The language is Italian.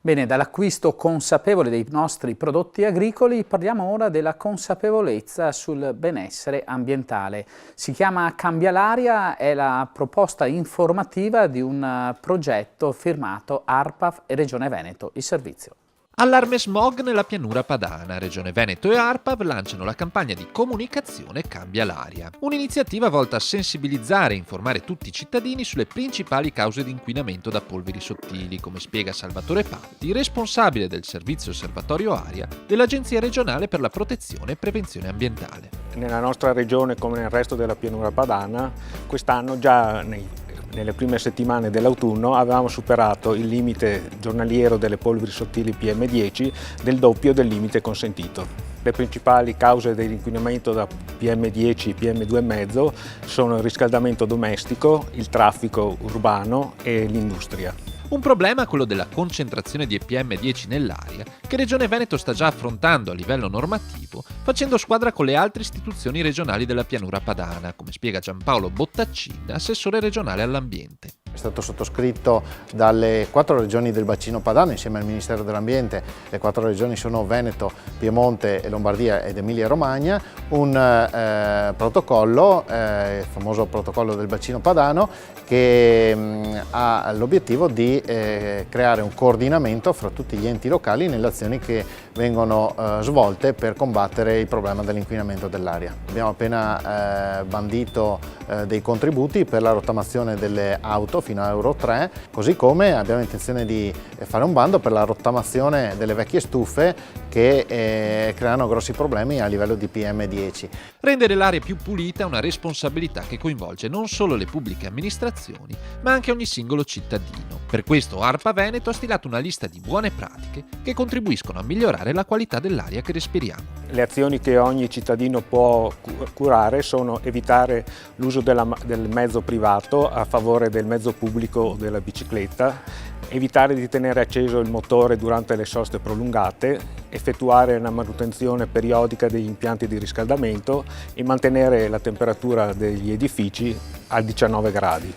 Bene, dall'acquisto consapevole dei nostri prodotti agricoli parliamo ora della consapevolezza sul benessere ambientale. Si chiama Cambia l'aria, è la proposta informativa di un progetto firmato ARPAV e Regione Veneto, il servizio. Allarme smog nella pianura padana. Regione Veneto e ARPAV lanciano la campagna di comunicazione Cambia l'aria. Un'iniziativa volta a sensibilizzare e informare tutti i cittadini sulle principali cause di inquinamento da polveri sottili, come spiega Salvatore Patti, responsabile del servizio osservatorio aria dell'Agenzia regionale per la protezione e prevenzione ambientale. Nella nostra regione, come nel resto della pianura padana, quest'anno già nelle prime settimane dell'autunno avevamo superato il limite giornaliero delle polveri sottili PM10 del doppio del limite consentito. Le principali cause dell'inquinamento da PM10 e PM2,5 sono il riscaldamento domestico, il traffico urbano e l'industria. Un problema è quello della concentrazione di PM10 nell'aria, che Regione Veneto sta già affrontando a livello normativo, facendo squadra con le altre istituzioni regionali della pianura padana, come spiega Giampaolo Bottaccin, assessore regionale all'ambiente. È stato sottoscritto dalle 4 regioni del bacino padano insieme al Ministero dell'Ambiente. Le 4 regioni sono Veneto, Piemonte, Lombardia ed Emilia-Romagna, un protocollo, il famoso protocollo del bacino padano, che ha l'obiettivo di creare un coordinamento fra tutti gli enti locali nelle azioni che vengono svolte per combattere il problema dell'inquinamento dell'aria. Abbiamo appena bandito dei contributi per la rottamazione delle auto fino a Euro 3, così come abbiamo intenzione di fare un bando per la rottamazione delle vecchie stufe che creano grossi problemi a livello di PM10. Rendere l'aria più pulita è una responsabilità che coinvolge non solo le pubbliche amministrazioni, ma anche ogni singolo cittadino. Per questo ARPA Veneto ha stilato una lista di buone pratiche che contribuiscono a migliorare la qualità dell'aria che respiriamo. Le azioni che ogni cittadino può curare sono evitare l'uso del mezzo privato a favore del mezzo pubblico o della bicicletta, evitare di tenere acceso il motore durante le soste prolungate, effettuare una manutenzione periodica degli impianti di riscaldamento e mantenere la temperatura degli edifici a 19 gradi.